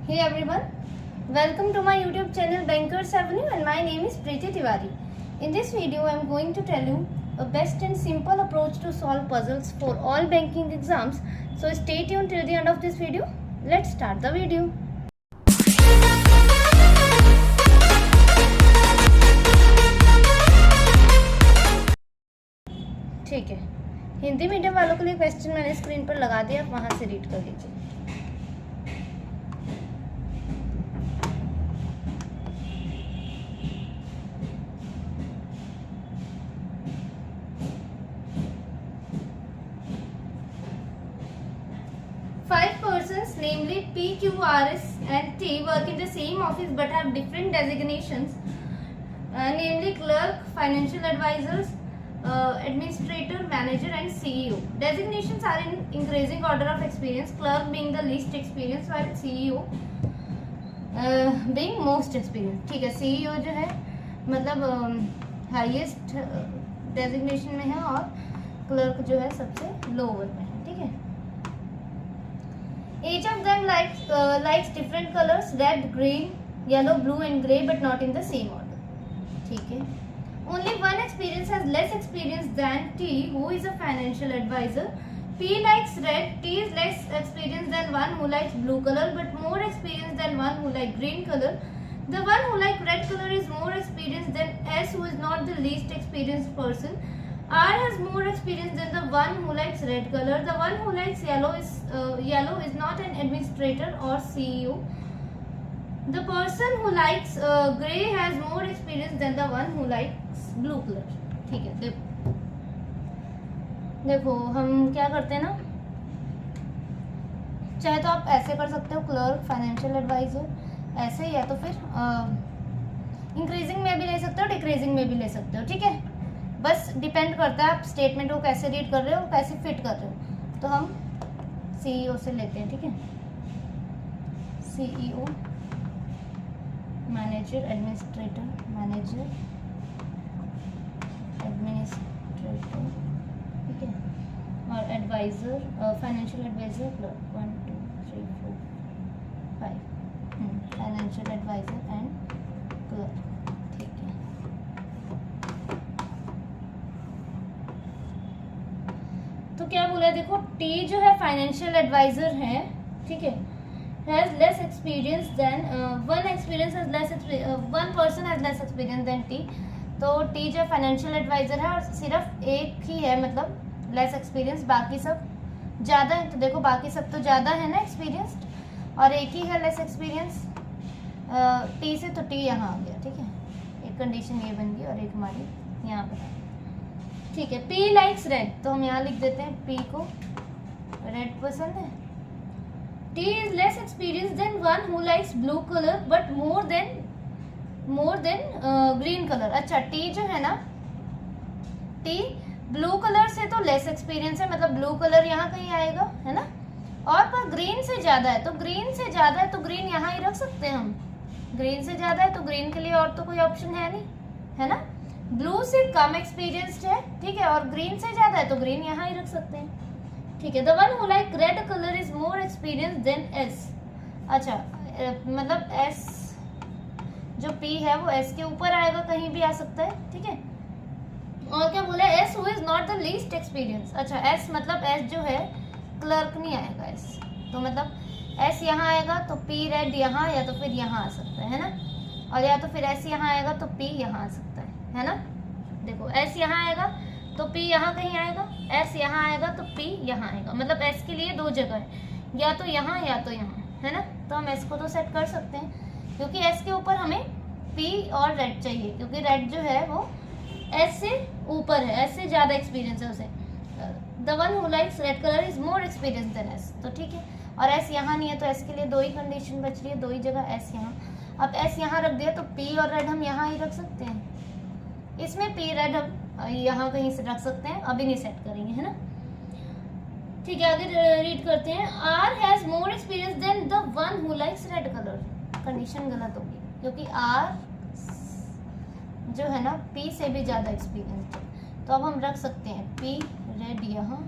Hey everyone, welcome to my YouTube channel Bankers Avenue and my name is Preeti Tiwari. In this video I am going to tell you a best and simple approach to solve puzzles for all banking exams. So stay tuned till the end of this video. Let's start the video. ठीक है, Hindi medium वालों के लिए question मैंने screen पर लगा दिया, आप वहां से रीड कर लीजिए. Five persons, namely P, Q, R, S and T, work in the same office but have different designations, namely clerk, financial advisors, administrator, manager and CEO. Designations are in increasing order of experience, clerk being the least experienced while CEO being most experienced. ठीक है, CEO जो है मतलब highest designation में है और clerk जो है सबसे लोअर में है. ठीक है, each of them likes different colors, red, green, yellow, blue and grey, but not in the same order. ठीक है, only one experience has less experience than T, who is a financial advisor. P likes red, T is less experienced than one who likes blue color, but more experienced than one who likes green color. The one who likes red color is more experienced than S, who is not the least experienced person. R has more experience than the one who likes red color. The one who likes yellow is not an administrator or CEO. The person who likes grey has more experience than the one who likes blue color. ठीक है, देखो हम क्या करते हैं ना, चाहे तो आप ऐसे कर सकते हो क्लर्क, फाइनेंशियल एडवाइजर, ऐसे या तो फिर इंक्रीजिंग में भी ले सकते हो, डिक्रीजिंग में भी ले सकते हो. ठीक है, बस डिपेंड करता है आप स्टेटमेंट को कैसे रीड कर रहे हो, कैसे फिट कर रहे हो. तो हम सीईओ से लेते हैं. ठीक है, सीईओ, मैनेजर, एडमिनिस्ट्रेटर, ठीक है, और advisor, financial advisor, 1 2 3 4 5 financial advisor and clerk. ठीक है, तो क्या बोला है, देखो टी जो है फाइनेंशियल एडवाइजर है. ठीक है, has less experience than one person has less experience than T. तो T जो फाइनेंशियल एडवाइजर है और सिर्फ एक ही है मतलब लेस एक्सपीरियंस, बाकी सब ज़्यादा है. तो देखो बाकी सब तो ज़्यादा है ना एक्सपीरियंस्ड, और एक ही है लेस एक्सपीरियंस T से, तो T यहाँ आ गया. ठीक है, एक कंडीशन ये बन गई और एक हमारी यहाँ पर. ठीक है, P लाइक्स रेड, तो हम यहाँ लिख देते हैं P को रेड पसंद है. T is less experienced than one who likes blue color but more than green color. अच्छा, T जो है ना, T ब्लू कलर से तो लेस एक्सपीरियंस है, मतलब ब्लू कलर यहाँ कहीं आएगा, है ना, और पर ग्रीन से ज्यादा है, तो ग्रीन से ज्यादा है तो ग्रीन यहाँ ही रख सकते हैं हम. ग्रीन से ज्यादा है तो ग्रीन के लिए और तो कोई ऑप्शन है नहीं, है ना. ब्लू से कम एक्सपीरियंस्ड है, ठीक है, और ग्रीन से ज्यादा है तो ग्रीन यहाँ ही रख सकते हैं. ठीक है, the one who like red colour is more experience than S. अच्छा, मतलब एस जो पी है वो एस के ऊपर आएगा, कहीं भी आ सकता है. ठीक है, और क्या बोला, S who is not the least experience. अच्छा, एस मतलब एस जो है क्लर्क नहीं आएगा एस, तो मतलब एस यहाँ आएगा तो पी रेड यहाँ या तो फिर यहाँ आ सकता है ना, और या तो फिर एस यहाँ आएगा तो पी यहाँ आ सकता है ना. देखो एस यहाँ आएगा तो P यहाँ कहीं आएगा, S यहाँ आएगा तो P यहाँ आएगा, मतलब S के लिए दो जगह है, या तो यहाँ या तो यहाँ, है ना. तो हम S को तो सेट कर सकते हैं क्योंकि S के ऊपर हमें P और रेड चाहिए, क्योंकि रेड जो है वो S से ऊपर है, S से ज़्यादा एक्सपीरियंस है उसे. The one who likes red colour is more experience than S. तो ठीक है, और S यहाँ नहीं है तो S के लिए दो ही कंडीशन बच रही है, दो ही जगह S यहाँ. अब S यहाँ रख दिया तो P और रेड हम यहाँ ही रख सकते हैं. इसमें P रेड हम यहाँ कहीं से रख सकते हैं, अभी नहीं सेट करेंगे, है ना. ठीक है, आगे रीड करते हैं. R has more experience than the one who likes red colour. Condition गलत होगी क्योंकि R जो है ना P से भी ज़्यादा एक्सपीरियंस है, तो अब हम रख सकते हैं P रेड यहाँ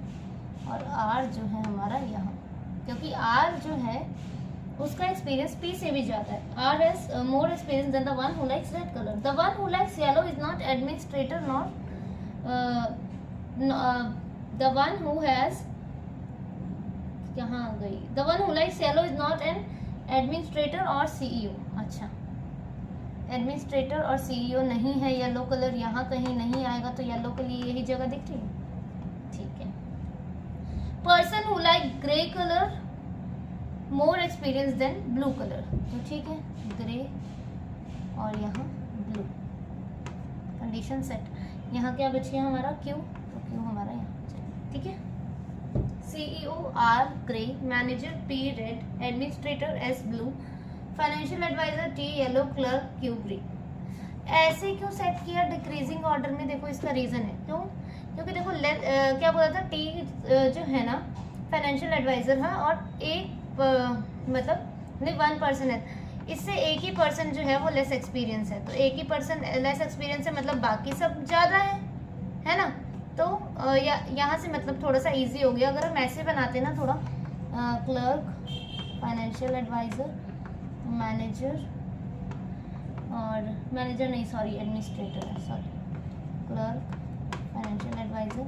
और R जो है हमारा यहाँ, क्योंकि R जो है उसका एक्सपीरियंस P से भी ज़्यादा है. R has more experience than the one who likes red color. The one who likes yellow is not administrator nor the one who has कहाँ गई. The one who likes yellow is not an administrator or CEO. अच्छा, administrator और CEO नहीं है. Yellow colour यहाँ कहीं नहीं आएगा, तो येलो के लिए यही जगह दिख रही है. ठीक है. Person who like grey colour more experience than blue colour. तो ठीक है, ग्रे और यहाँ ब्लू. Condition set. यहाँ क्या बच गया हमारा Q, तो Q हमारा यहाँ. ठीक है. CEO R grey, manager P red, administrator S blue, financial advisor T yellow, clerk Q green. ऐसे क्यों सेट किया डिक्रीजिंग ऑर्डर में? देखो इसका रीजन है. क्यों? क्योंकि देखो क्या बोला था, T जो है ना फाइनेंशियल एडवाइजर है, और एक मतलब 1 पर्सन है, इससे एक ही पर्सन जो है वो लेस एक्सपीरियंस है. तो एक ही पर्सन लेस एक्सपीरियंस है, मतलब बाकी सब ज़्यादा है ना. तो यहाँ से मतलब थोड़ा सा इजी हो गया. अगर हम ऐसे बनाते ना थोड़ा, क्लर्क, फाइनेंशियल एडवाइज़र, मैनेजर, और मैनेजर नहीं सॉरी एडमिनिस्ट्रेटर है, sorry clerk, financial advisor,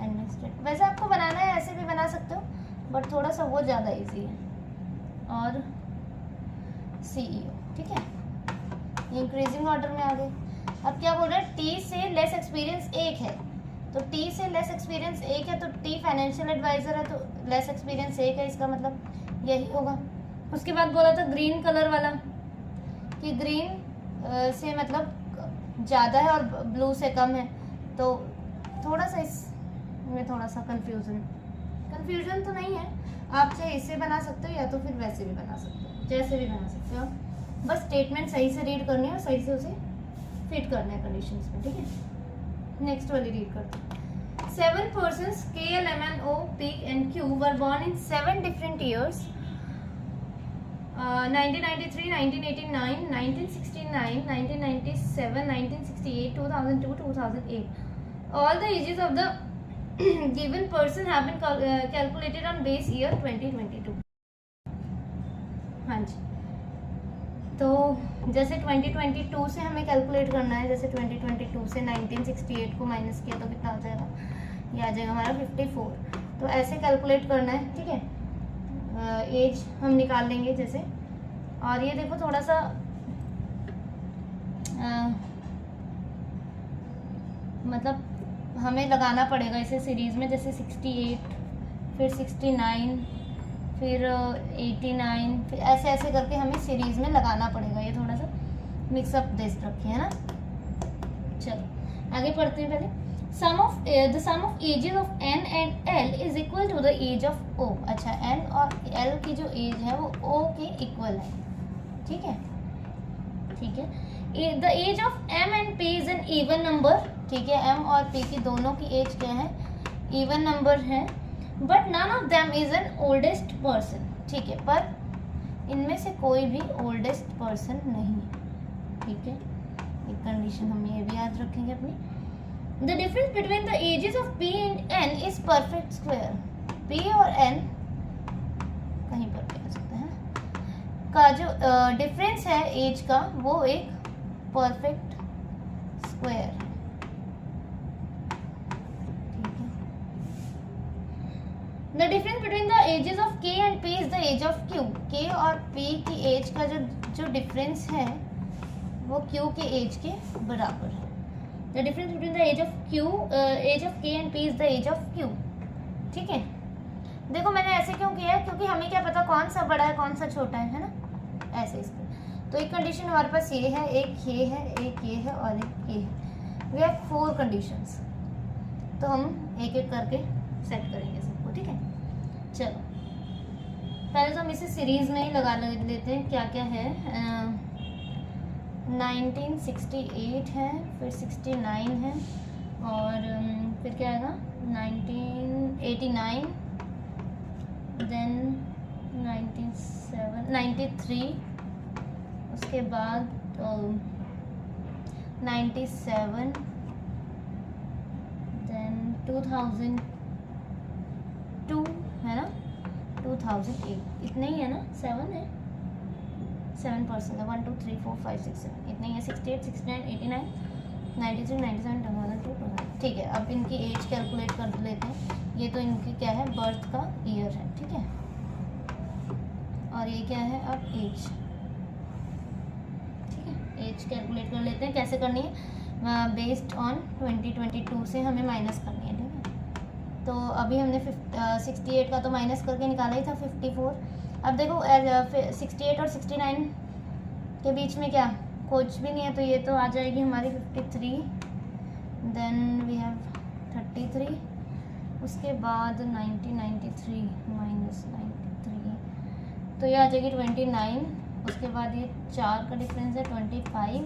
administrator. वैसे आपको बनाना है ऐसे भी बना सकते हो, बट थोड़ा सा वो ज़्यादा इजी है. और CEO. ठीक है, इंक्रीजिंग ऑर्डर में आ गए. अब क्या बोल रहे हैं, T से लेस एक्सपीरियंस एक है, तो T से लेस एक्सपीरियंस एक है, तो T फाइनेंशियल एडवाइज़र है, तो लेस एक्सपीरियंस एक है, इसका मतलब यही होगा. उसके बाद बोला था ग्रीन कलर वाला कि ग्रीन से मतलब ज़्यादा है और ब्लू से कम है. तो थोड़ा सा इसमें थोड़ा सा कन्फ्यूज़न तो नहीं है. आप चाहे इससे बना सकते हो या तो फिर वैसे भी बना सकते हो, जैसे भी बना सकते हो. बस स्टेटमेंट सही से रीड करनी है और सही से उसे फिट करना है कंडीशंस में. ठीक है, नेक्स्ट वाली रीड करते हैं. 7 persons K, L, M, N, O, P and Q were born in 7 different years. 1993, 1989, 1969, 1997, 1968, 2002, 2008. All the ages of the given person have been calculated on base year 2022. हाँ जी, तो जैसे 2022 से हमें कैलकुलेट करना है. जैसे 2022 से 1968 को माइनस किया तो कितना आ जाएगा, ये आ जाएगा हमारा 54. तो ऐसे कैलकुलेट करना है. ठीक है, एज हम निकाल लेंगे जैसे. और ये देखो थोड़ा सा मतलब हमें लगाना पड़ेगा इसे सीरीज़ में. जैसे 68, फिर 69, फिर 89, फिर ऐसे ऐसे करके हमें सीरीज़ में लगाना पड़ेगा. ये थोड़ा सा मिक्सअप देश रखिए, है ना. चलो आगे पढ़ते हैं. पहले sum of the sum of ages of N and L is equal to the age of O. अच्छा, N और L की जो एज है वो O के इक्वल है. ठीक है, ठीक है. The age of M and P is an even number. ठीक है, M और P की दोनों की एज क्या है, इवन नंबर है. But none of them is an oldest person. ठीक है, पर इनमें से कोई भी ओल्डेस्ट पर्सन नहीं है. ठीक है, एक कंडीशन हम ये भी याद रखेंगे अपनी. The difference between the ages of P and N is perfect square. P और N कहीं पर भी आ सकते हैं का जो डिफरेंस है एज का, वो एक perfect square. The difference between the ages of K and P is the age of Q. K और P की एज का जो डिफरेंस है वो Q के एज के बराबर है. The difference between the age of K and P is the age of Q. ठीक है, देखो मैंने ऐसे क्यों किया है, क्योंकि हमें क्या पता कौन सा बड़ा है कौन सा छोटा है ना. ऐसे इसको तो एक कंडीशन हमारे पास ये है, एक ये है, एक ये है और एक ये है. We have 4 conditions. तो हम एक एक करके सेट करेंगे सबको. ठीक है, चलो पहले तो हम इसे सीरीज में ही लगा लेते हैं. क्या क्या है, 1968 है, फिर 69 है, और फिर क्या आएगा 1989, देन 93, उसके बाद 97, देन 2002 है ना, 2008 इतना ही है ना, 7 है, 7% है, 1 2 3 4 5 6 7 इतना ही है, 68 69 89 93 97 2002 2000। ठीक है, अब इनकी एज कैलकुलेट कर लेते हैं। ये तो इनकी क्या है, बर्थ का ईयर है, ठीक है, और ये क्या है अब एज, ठीक है। एज कैलकुलेट कर लेते हैं, कैसे करनी है, बेस्ड ऑन 2022 से हमें माइनस करनी है, ठीक है। तो अभी हमने 68 का तो माइनस करके निकाला ही था 54। अब देखो 68 और 69 के बीच में क्या कुछ भी नहीं है, तो ये तो आ जाएगी हमारी 53, देन वी हैव 33, उसके बाद 93 माइनस 93, तो ये आ जाएगी 29, उसके बाद ये 4 का डिफरेंस है 25,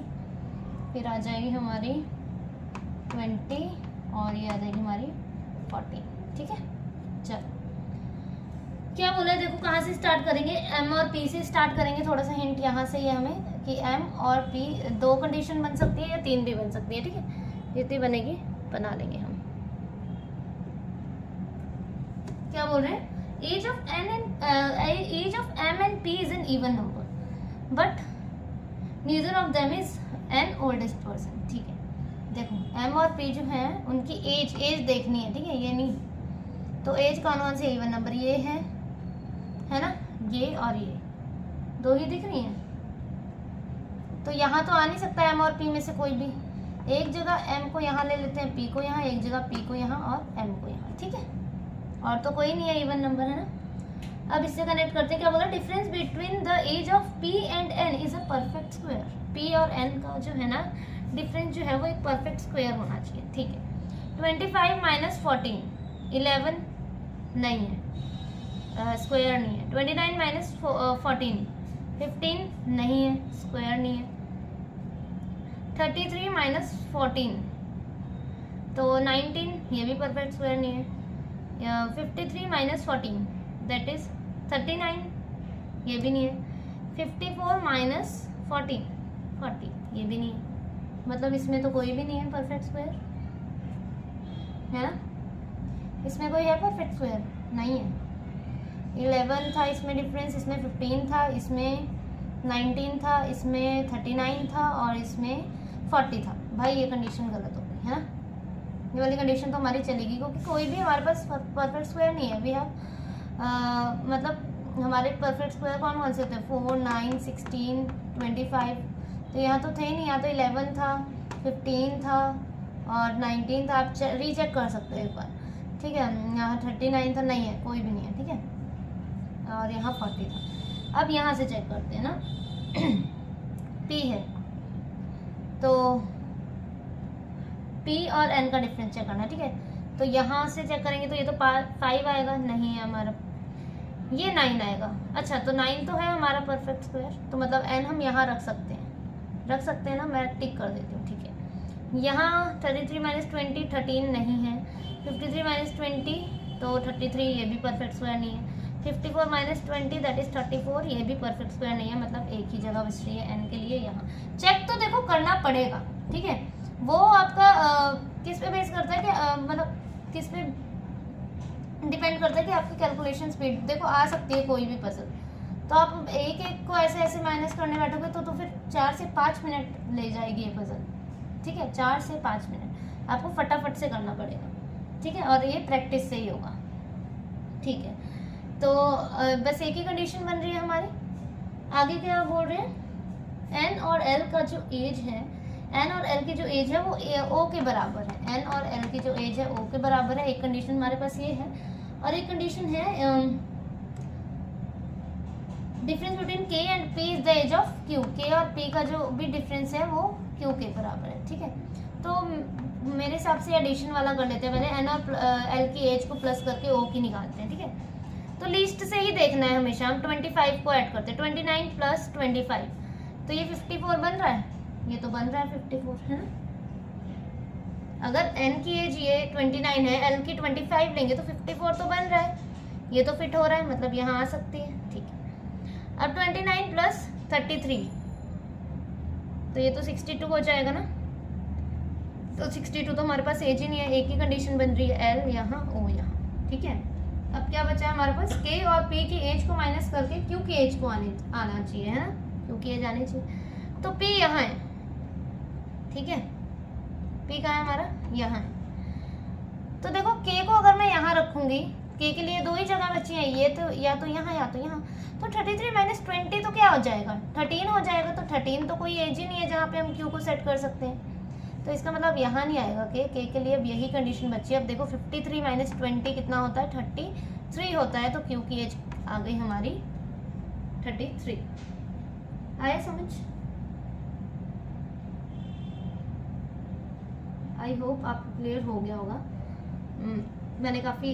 फिर आ जाएगी हमारी 20 और ये आ जाएगी हमारी 40, ठीक है। चलो क्या बोला है, देखो कहाँ से स्टार्ट करेंगे, एम और पी से स्टार्ट करेंगे। थोड़ा सा हिंट यहाँ से ये हमें कि एम और पी 2 कंडीशन बन सकती है या 3 भी बन सकती है, ठीक है। जितनी बनेगी बना लेंगे हम। क्या बोल रहे हैं, age of M and P is an even number but neither of them is an oldest person, ठीक है। देखो एम और पी जो है उनकी एज देखनी है, ठीक है, ये नहीं, तो एज कौन से इवन नंबर, ये है ना, ये और ये 2 ही दिख रही हैं, तो यहाँ तो आ नहीं सकता एम और पी में से कोई भी। एक जगह एम को यहाँ ले लेते हैं, पी को यहाँ, एक जगह पी को यहाँ और एम को यहाँ, ठीक है, और तो कोई नहीं है, इवन नंबर है ना। अब इससे कनेक्ट करते हैं, क्या बोला, difference between the age of P and N is a perfect square. P और एन का जो है ना डिफरेंस जो है वो एक परफेक्ट स्क्वायर होना चाहिए, ठीक है। 25 माइनस 14 11 नहीं है, स्क्वायर नहीं है। 29 माइनस 14 15 नहीं है, स्क्वायर नहीं है। 33 माइनस 14 तो 19, ये भी परफेक्ट स्क्वायर नहीं है। 53 माइनस 14 दैट इज 39, ये भी नहीं है। 54 माइनस 40 40, ये भी नहीं है, मतलब इसमें तो कोई भी नहीं है परफेक्ट स्क्वायर, है ना, इसमें कोई है परफेक्ट स्क्वायर नहीं है। 11 था इसमें डिफरेंस, इसमें 15 था, इसमें 19 था, इसमें 39 था और इसमें 40 था। भाई ये कंडीशन गलत हो गई, है ना, ये वाली कंडीशन तो हमारी चलेगी क्योंकि कोई भी हमारे पास परफेक्ट स्क्वायर नहीं है। वी हैव मतलब हमारे परफेक्ट स्क्वायर कौन से थे, 4 9 16 25, तो यहाँ तो थे ही नहीं, यहाँ तो 11 था, 15 था और 19 था। आप रीचेक कर सकते हो एक बार, ठीक है। यहाँ 39 था, नहीं है, कोई भी नहीं है, ठीक है, और यहाँ 40 था। अब यहाँ से चेक करते हैं ना P है तो P और N का डिफरेंस चेक करना है, ठीक है। तो यहाँ से चेक करेंगे तो ये तो 5 आएगा, नहीं है हमारा, ये 9 आएगा। अच्छा तो 9 तो है हमारा परफेक्ट स्क्वायर, तो मतलब N हम यहाँ रख सकते हैं ना, मैं टिक कर देती हूँ, ठीक है। यहाँ 33 माइनस 20 13 नहीं है। 53 माइनस 20 तो 33, ये भी परफेक्ट स्क्वायर नहीं है। 54 माइनस 20 दैट इज 34, ये भी परफेक्ट स्क्वायर नहीं है, मतलब एक ही जगह बच रही है N के लिए। यहाँ चेक तो देखो करना पड़ेगा, ठीक है। वो आपका किस पे बेस करता है कि मतलब किस पे डिपेंड करता है कि आपकी कैलकुलेशन स्पीड। देखो आ सकती है कोई भी पजल, तो आप एक एक को ऐसे ऐसे माइनस करने बैठोगे तो फिर 4 से 5 मिनट ले जाएगी ये पजल, ठीक है। 4 से 5 मिनट आपको फटाफट से करना पड़ेगा, ठीक है, और ये प्रैक्टिस से ही होगा, ठीक है। तो बस एक ही कंडीशन बन रही है हमारी। आगे क्या बोल रहे हैं, N और L का जो एज है, N और L की जो एज है वो O के बराबर है। N और L की जो एज है O के बराबर है। एक कंडीशन हमारे पास ये है, और एक कंडीशन है difference between K and P is the age of Q। K और P का जो भी डिफरेंस है वो Q के बराबर है, ठीक है। तो मेरे हिसाब से एडिशन वाला कर लेते हैं पहले, N और L की एज को प्लस करके O की निकालते हैं, ठीक है। तो लिस्ट से ही देखना है हमेशा, हम 25 को ऐड करते हैं, 29 प्लस 25 तो ये 54 बन रहा है, ये तो बन रहा है 54, है ना। अगर N की एज ये 29 है, L की 25 लेंगे तो 54 तो बन रहा है, ये तो फिट हो रहा है, मतलब यहाँ आ सकती है, ठीक है। अब 29 प्लस 33 तो ये तो 62 हो जाएगा ना, तो 62 तो हमारे पास एज ही नहीं है, एक ही कंडीशन बन रही है, L यहाँ O यहाँ, ठीक है। अब क्या बचा है हमारे पास, K और P की एज को माइनस करके Q की एज को आना चाहिए, है ना, Q की एज आनी चाहिए। तो P यहाँ है, ठीक है, P कहाँ है हमारा, यहाँ है। तो देखो K को अगर मैं यहाँ रखूंगी, K के लिए दो ही जगह बची है, ये तो या तो यहाँ या तो यहाँ, तो 33 माइनस 20 तो क्या हो जाएगा, 13 हो जाएगा। तो 13 तो कोई एज ही नहीं है जहाँ पे हम Q को सेट कर सकते हैं, तो इसका मतलब यहाँ नहीं आएगा K के लिए अब यही कंडीशन बची है। अब देखो 53 माइनस 20 कितना होता है, 33 होता है, तो Q की एज आ गई हमारी 33। आया समझ? आई होप आपको क्लियर हो गया होगा। मैंने काफ़ी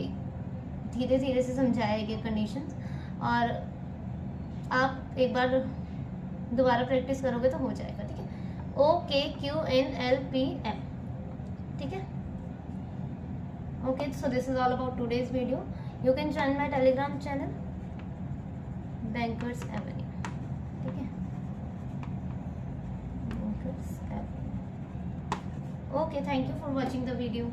धीरे धीरे से समझाया ये कंडीशंस, और आप एक बार दोबारा प्रैक्टिस करोगे तो हो जाएगा, ठीक है। OKQNLPM, ठीक है, okay. So this is all about today's video. You can join my Telegram channel bankers Avenue, ठीक है, bankers Avenue. Okay, thank you for watching the video.